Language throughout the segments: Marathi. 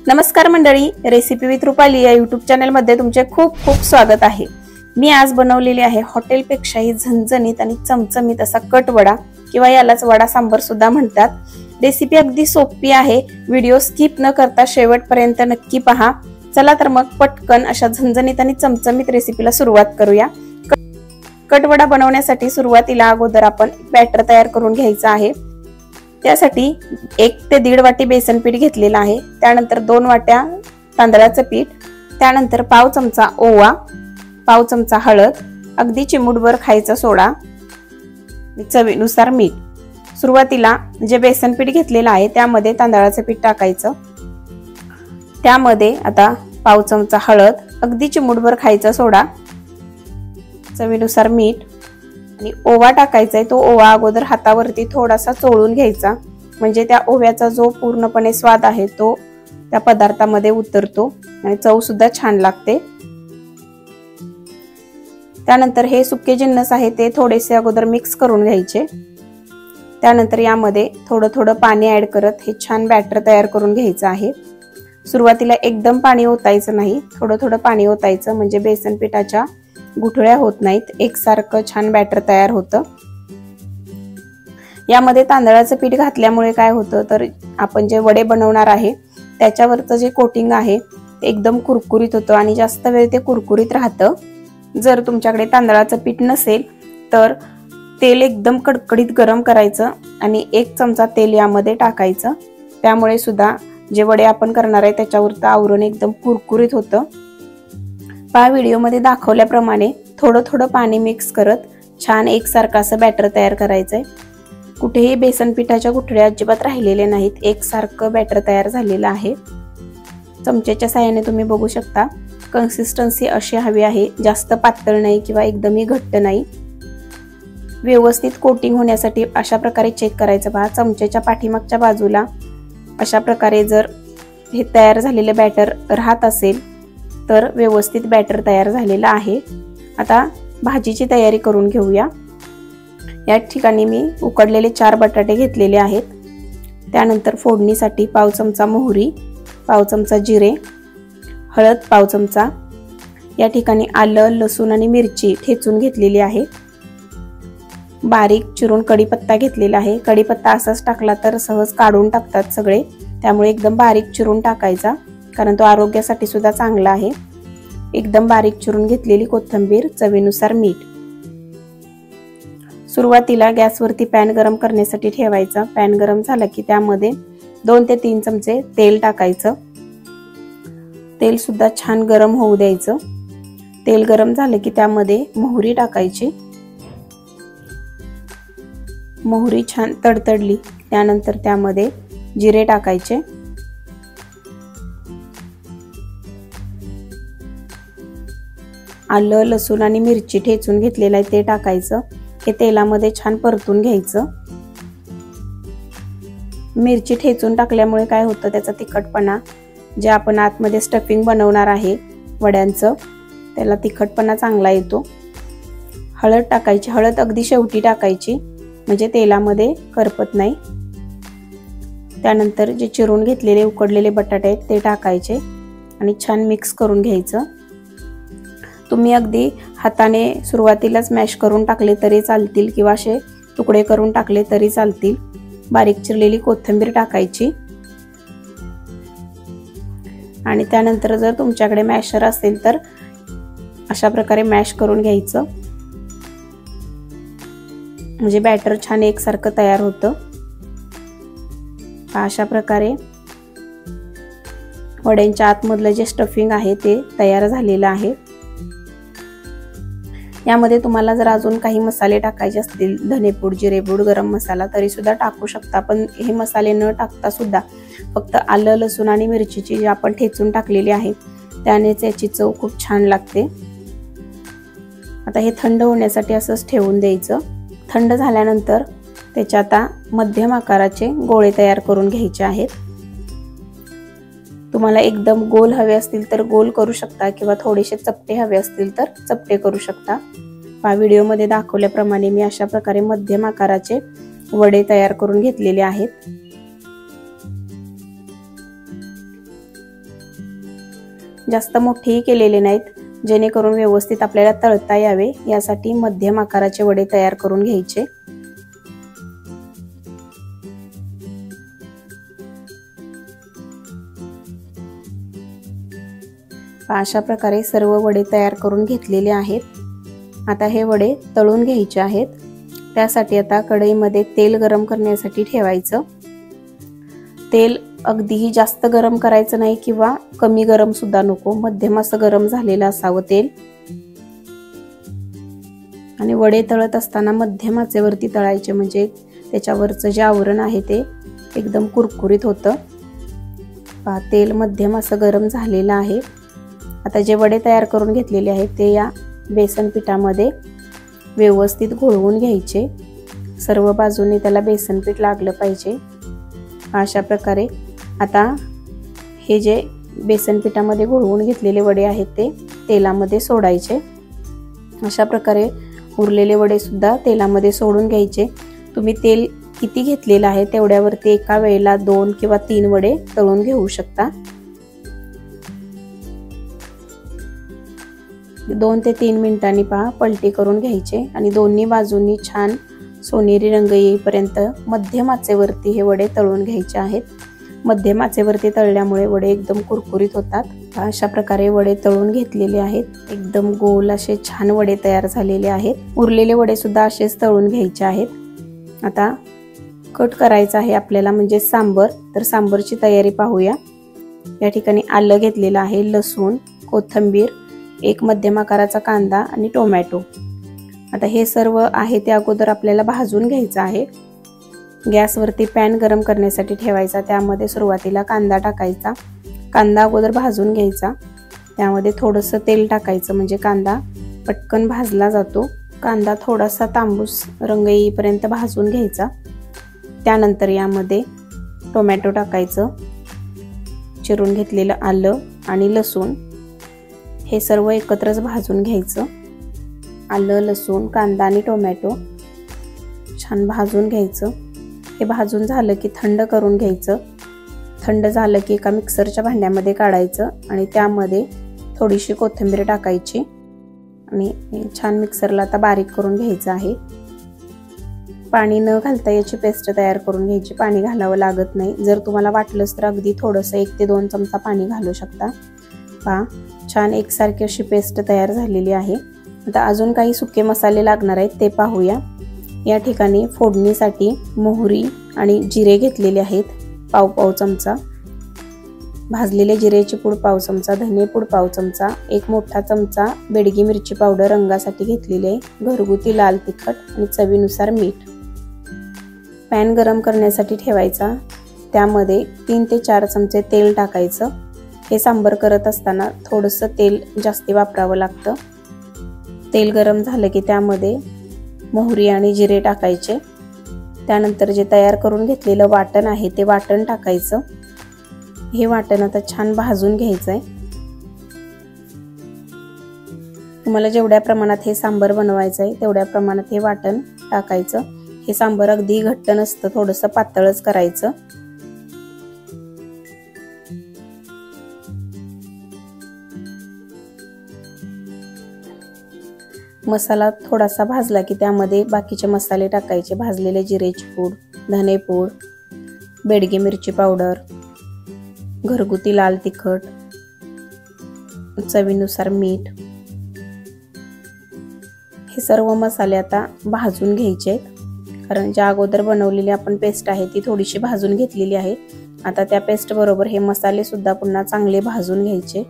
नमस्कार मंडळी, रेसिपी विथ रुपाली या यूट्यूब चॅनल मध्ये तुमचे खूप खूप स्वागत आहे। मी आज बनवलेली आहे हॉटेलपेक्षाही झणझणीत आणि चमचमीत असा कटवडा किंवा यालाच वडा सांबर सुद्धा म्हणतात। रेसिपी अगदी सोपी आहे, व्हिडिओ स्किप न करता शेवटपर्यंत नक्की पहा। चला तर मग पटकन अशा झणझणीत आणि चमचमीत रेसिपीला सुरुवात करूया। कटवडा बनवण्यासाठी सुरुवातीला अगोदर आपण बॅटर तयार करून घ्यायचा आहे। त्यासाठी 1 ते 1.5 वाटी बेसन पीठ घेतलेला आहे। त्यानंतर 2 वाट्या तांदळाचं पीठ, त्यानंतर पाव चमचा ओवा, पाव चमचा हळद, अगदी चिमूटभर खायचा सोडा, चवीनुसार मीठ। सुरुवातीला जे बेसन पीठ घेतलेलं आहे त्यामध्ये तांदळाचं पीठ टाकायचं। त्यामध्ये आता पाव चमचा हळद, अगदी चिमूटभर खायचा सोडा, चवीनुसार मीठ आणि ओवा टाकायचा आहे। तो ओवा अगोदर हातावरती थोडासा चोळून घ्यायचा, म्हणजे त्या ओव्याचा जो पूर्णपणे स्वाद आहे तो त्या पदार्थामध्ये उतरतो आणि चव सुद्धा छान लागते। त्यानंतर हे सुके जिन्नस आहे ते थोडेसे अगोदर मिक्स करून घ्यायचे। त्यानंतर यामध्ये थोडं थोडं पाणी ऍड करत हे छान बॅटर तयार करून घ्यायचं आहे। सुरुवातीला एकदम पाणी ओतायचं नाही, थोडं थोडं पाणी ओतायचं, म्हणजे बेसन पिठाच्या गुठळ्या होत नाहीत, एकसारखं छान बॅटर तयार होतं। यामध्ये तांदळाचं पीठ घातल्यामुळे काय होतं तर आपण जे वडे बनवणार आहे त्याच्यावरचं जे कोटिंग आहे ते एकदम कुरकुरीत होतं आणि जास्त वेळ ते कुरकुरीत राहतं। जर तुमच्याकडे तांदळाचं पीठ नसेल तर तेल एकदम कडकडीत गरम करायचं आणि 1 चमचा तेल यामध्ये टाकायचं, त्यामुळे सुद्धा जे वडे आपण करणार आहे त्याच्यावरचं आवरण एकदम कुरकुरीत होतं। पहा, व्हिडिओ मध्ये दाखवल्याप्रमाणे थोडं थोडं पाणी मिक्स करत छान एकसारखं असं बॅटर तयार करायचंय। कुठेही बेसन पिठाच्या गुठळ्या अजिबात राहिलेल्या नाहीत, एकसारखं बॅटर तयार झालेलं आहे। चमच्याच्या साहाय्याने तुम्ही बघू शकता कन्सिस्टन्सी अशी हवी आहे, जास्त पातळ नाही किंवा एकदमही घट्ट नाही। व्यवस्थित कोटिंग होण्यासाठी अशा प्रकारे चेक करायचं। पहा, चमच्याच्या पाठीमागच्या बाजूला अशा प्रकारे जर हे तयार झालेले बॅटर राहत असेल तर व्यवस्थित बॅटर तयार झालेला आहे। आता भाजीची तयारी करून घेऊया। या ठिकाणी मी उकडलेले 4 बटाटे घेतलेले आहेत। त्यानंतर फोडणीसाठी पाव चमचा मोहरी, पाव चमचा जिरे, हळद पाव चमचा, या ठिकाणी आलं, लसूण आणि मिरची ठेचून घेतलेली आहे। बारीक चिरून कढीपत्ता घेतलेला आहे। कढीपत्ता असाच टाकला तर सहज काढून टाकतात सगळे, त्यामुळे एकदम बारीक चिरून टाकायचा, कारण तो आरोग्यासाठी सुद्धा चांगला आहे। एकदम बारीक चिरून घेतलेली कोथिंबीर, चवीनुसार मीठ। सुरुवातीला गॅसवरती पॅन गरम करण्यासाठी ठेवायचा। पॅन गरम झाला की त्यामध्ये 2 ते 3 चमचे तेल टाकायचं। तेल सुद्धा छान गरम होऊ द्यायचं। तेल गरम झालं की त्यामध्ये मोहरी टाकायची। मोहरी छान तडतडली त्यानंतर त्यामध्ये जिरे टाकायचे। आलं, लसूण आणि मिरची ठेचून घेतलेलं आहे ते टाकायचं। हे तेलामध्ये छान परतून घ्यायचं। मिरची ठेचून टाकल्यामुळे काय होतं, त्याचा तिखटपणा, जे आपण आतमध्ये स्टफिंग बनवणार आहे वड्यांचं, त्याला तिखटपणा चांगला येतो। हळद टाकायची। हळद अगदी शेवटी टाकायची, म्हणजे तेलामध्ये करपत नाही। त्यानंतर जे चिरून घेतलेले उकडलेले बटाटे आहेत ते टाकायचे आणि छान मिक्स करून घ्यायचं। तुम्ही अगदी हाताने सुरुवातीलाच मॅश करून टाकले तरी चालतील किंवा असे तुकडे करून टाकले तरी चालतील। बारीक चिरलेली कोथिंबीर टाकायची आणि त्यानंतर जर तुमच्याकडे मॅशर असेल तर अशा प्रकारे मॅश करून घ्यायचं, म्हणजे बॅटर छान एकसारखं तयार होतं। अशा प्रकारे वड्यांच्या आतमधलं जे स्टफिंग आहे ते तयार झालेलं आहे। यामध्ये तुम्हाला जर अजून काही मसाले टाकायचे असतील, धनेपूड, जिरेपूड, गरम मसाला, तरी सुद्धा टाकू शकता। पण हे मसाले न टाकता सुद्धा फक्त आलं, लसूण आणि मिरचीची जी आपण ठेचून टाकलेली आहे त्यानेच याची चव खूप छान लागते। आता हे थंड होण्यासाठी असंच ठेवून द्यायचं। थंड झाल्यानंतर त्याचे आता मध्यम आकाराचे गोळे तयार करून घ्यायचे आहेत। तुम्हाला एकदम गोल हवे असतील तर गोल करू शकता किंवा थोडेसे चपटे हवे असतील तर चपटे करू शकता। व्हिडिओ मध्ये दाखवल्याप्रमाणे मी अशा प्रकारे मध्यम आकाराचे वडे तयार करून घेतलेले आहेत। जास्त मोठेही केलेले नाहीत, जेणेकरून व्यवस्थित आपल्याला तळता यावे यासाठी मध्यम आकाराचे वडे तयार करून घ्यायचे। अशा प्रकारे सर्व वडे तयार करून घेतलेले आहेत। आता हे वडे तळून घ्यायचे आहेत। त्यासाठी आता कढईमध्ये तेल गरम करण्यासाठी ठेवायचं। तेल अगदीही जास्त गरम करायचं नाही किंवा कमी गरम सुद्धा नको, मध्यम असं गरम झालेलं असावं तेल। आणि वडे तळत असताना मध्यम आचेवरती तळायचे, म्हणजे त्याच्यावरचं जे आवरण आहे ते एकदम कुरकुरीत होतं। तेल मध्यम असं गरम झालेलं आहे। आता जे वडे तयार करून घेतलेले आहेत ते या बेसन पिठामध्ये व्यवस्थित घोळवून घ्यायचे। सर्व बाजूने त्याला बेसन पीठ लागलं पाहिजे। अशा प्रकारे आता हे जे बेसन पिठामध्ये घोळवून घेतलेले वडे आहेत ते तेलामध्ये सोडायचे। अशा प्रकारे उरलेले वडे सुद्धा तेलामध्ये सोडून घ्यायचे। तुम्ही तेल किती घेतलेलं आहे तेवढ्यावरती एका वेळेला 2 किंवा 3 वडे तळून घेऊ शकता। 2 ते 3 मिनिटांनी पलटी करून घ्यायचे आणि दोन्ही बाजूंनी छान सोनेरी रंग येईपर्यंत मध्यम आचेवरती हे वडे तळून घ्यायचे आहेत। मध्यम आचेवरती तळल्यामुळे वडे एकदम कुरकुरीत होतात। अशा प्रकारे वडे तळून घेतलेले आहेत। एकदम गोल असे छान वडे तयार झालेले आहेत। उरलेले वडे सुद्धा असेच तळून घ्यायचे आहेत। आता कट करायचं आहे आपल्याला, म्हणजे सांबर। तर सांबरची तयारी पाहूया। या ठिकाणी आलं घेतलेलं आहे, लसूण, कोथिंबीर, एक मध्यम आकाराचा कांदा आणि टोमॅटो। आता हे सर्व आहे ते अगोदर आपल्याला भाजून घ्यायचं आहे। गॅसवरती पॅन गरम करण्यासाठी ठेवायचा, त्यामध्ये सुरुवातीला कांदा टाकायचा। कांदा अगोदर भाजून घ्यायचा, त्यामध्ये थोडंसं तेल टाकायचं, म्हणजे कांदा पटकन भाजला जातो। कांदा थोडासा तांबूस रंग येईपर्यंत भाजून घ्यायचा। त्यानंतर यामध्ये टोमॅटो टाकायचं, चिरून घेतलेलं आलं आणि लसूण हे सर्व एकत्रच भाजून घ्यायचं। आलं, लसूण, कांदा आणि टोमॅटो छान भाजून घ्यायचं। हे भाजून झालं की थंड करून घ्यायचं। थंड झालं की एका मिक्सरच्या भांड्यामध्ये काढायचं आणि त्यामध्ये थोडीशी कोथिंबीर टाकायची आणि छान मिक्सरला आता बारीक करून घ्यायचं आहे। पाणी न घालता याची पेस्ट तयार करून घ्यायची, पाणी घालावं लागत नाही। जर तुम्हाला वाटलंच तर अगदी थोडंसं 1 ते 2 चमचा पाणी घालू शकता। छान एकसारखी अशी पेस्ट तयार झालेली आहे। आता अजून काही सुके मसाले लागणार आहेत ते पाहूया। या ठिकाणी फोडणीसाठी मोहरी आणि जिरे घेतलेले आहेत, पाव चमचा। भाजलेले जिरेची पूड पाव चमचा, धने पूड पाव चमचा, एक मोठा चमचा बेडगी मिरची पावडर रंगासाठी घेतलेली आहे, घरगुती लाल तिखट आणि चवीनुसार मीठ। पॅन गरम करण्यासाठी ठेवायचा, त्यामध्ये 3 ते 4 चमचे तेल टाकायचं। हे सांबर करत असताना थोडंसं तेल जास्ती वापरावं लागतं। तेल गरम झालं की त्यामध्ये मोहरी आणि जिरे टाकायचे। त्यानंतर जे तयार करून घेतलेलं वाटण आहे ते वाटण टाकायचं। हे वाटण आता छान भाजून घ्यायचंय। तुम्हाला जेवढ्या प्रमाणात हे सांबर बनवायचं आहे तेवढ्या प्रमाणात हे वाटण टाकायचं। हे सांबर अगदी घट्ट नसतं, थोडंसं पातळच करायचं। मसाला थोडासा भाजला की त्यामध्ये बाकीचे मसाले टाकायचे, भाजलेले जिरेची पूड, धने पूड, बेडगी मिरची पावडर, घरगुती लाल तिखट, चवीनुसार मीठ। हे सर्व मसाले आता भाजून घ्यायचे, कारण ज्या अगोदर बनवलेली आपण पेस्ट आहे ती थोडीशी भाजून घेतलेली आहे। आता त्या पेस्ट बरोबर हे मसाले सुद्धा पुन्हा चांगले भाजून घ्यायचे।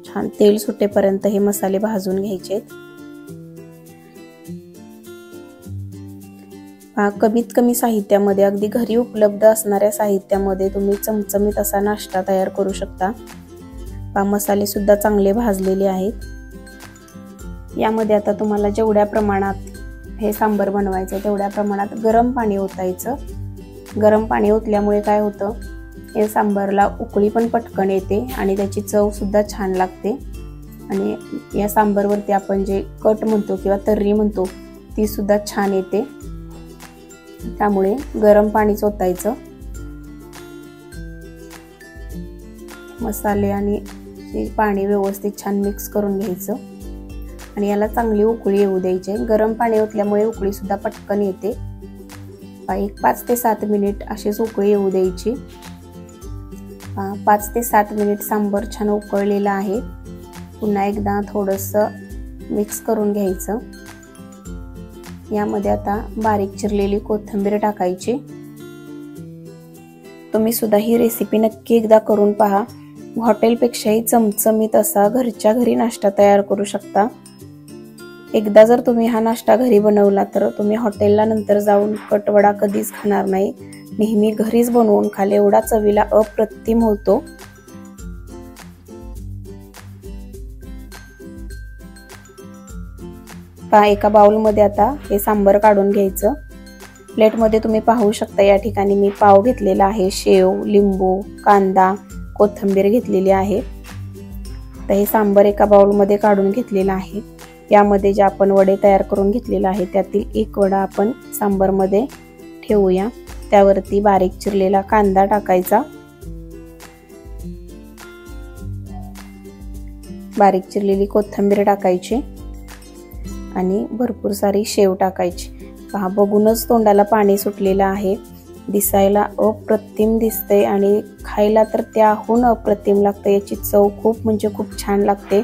छान तेल सुटेपर्यंत हे मसाले भाजून घ्यायचे। कमीत कमी साहित्यामध्ये, अगदी घरी उपलब्ध असणाऱ्या साहित्यामध्ये तुम्ही चमचमीत असा नाश्ता तयार करू शकता। मसाले सुद्धा चांगले भाजलेले आहेत। यामध्ये आता तुम्हाला जेवढ्या प्रमाणात हे सांबर बनवायचं तेवढ्या प्रमाणात गरम पाणी ओतायचं। गरम पाणी ओतल्यामुळे काय होतं, या सांबरला उकळी पण पटकन येते आणि त्याची चव सुद्धा छान लागते। आणि या सांबरवरती आपण जे कट म्हणतो किंवा तर्री म्हणतो ती सुद्धा छान येते। त्यामुळे गरम पाणीच ओतायचं। मसाले आणि ते पाणी व्यवस्थित छान मिक्स करून घ्यायचं आणि याला चांगली उकळी येऊ द्यायची. गरम पाणी ओतल्यामुळे उकळी सुद्धा पटकन येते. एक 5 ते 7 मिनिट अशीच उकळी येऊ द्यायची. 5 ते 7 मिनिट सांबर छान उकळलेलं आहे. पुन्हा एकदा थोडंसं मिक्स करून घ्यायचं. यामध्ये आता बारीक चिरलेली कोथिंबीर टाकायची. तुम्ही सुद्धा ही रेसिपी नक्की एकदा करून पहा. हॉटेलपेक्षाही चमचमीत असा घरच्या घरी नाश्ता तयार करू शकता. एकदा जर तुम्ही हा नाश्ता घरी बनवला तर तुम्ही हॉटेलला नंतर जाऊन कटवडा कधीच खाणार नाही. नेहमी घरीच बनवून खाल, एवढा चवीला अप्रतिम होतो. एका बाउलमध्ये आता हे सांबर काढून घ्यायचं. प्लेटमध्ये तुम्ही पाहू शकता या ठिकाणी मी पाव घेतलेला आहे, शेव, लिंबू, कांदा, कोथिंबीर घेतलेली आहे. तर हे सांबर एका बाउलमध्ये काढून घेतलेला आहे. यामध्ये जे आपण वडे तयार करून घेतलेला आहे त्यातील एक वडा आपण सांबरमध्ये ठेवूया. त्यावरती बारीक चिरलेला कांदा टाकायचा, बारीक चिरलेली कोथिंबीर टाकायची आणि भरपूर सारी शेव टाकायची. पहा, बघूनच तोंडाला पाणी सुटलेलं आहे. दिसायला अप्रतिम दिसते आणि खायला तर त्याहून अप्रतिम लागते. याची चव खूप म्हणजे खूप छान लागते.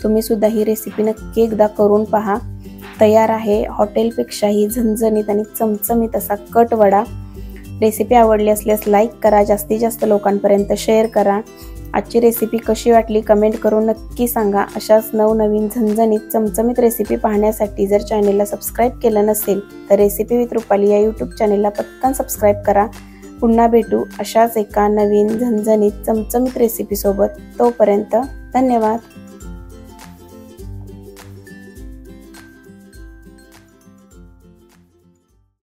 तुम्ही सुद्धा ही रेसिपी नक्की एकदा करून पहा. तयार आहे हॉटेलपेक्षाही झणझणीत आणि चमचमीत असा कटवडा. रेसिपी आवडली असल्यास लाईक करा, जास्तीत जास्त लोकांपर्यंत शेअर करा. आजची रेसिपी कशी वाटली कमेंट करून नक्की सांगा. अशाच नवनवीन झणझणीत चमचमीत रेसिपी पाहण्यासाठी जर चॅनेलला सबस्क्राईब केलं नसेल तर रेसिपी विथ रुपाली या यूट्यूब चॅनेलला पटकन सबस्क्राईब करा. पुन्हा भेटू अशाच एका नवीन झणझणीत चमचमीत रेसिपी सोबत. तोपर्यंत धन्यवाद.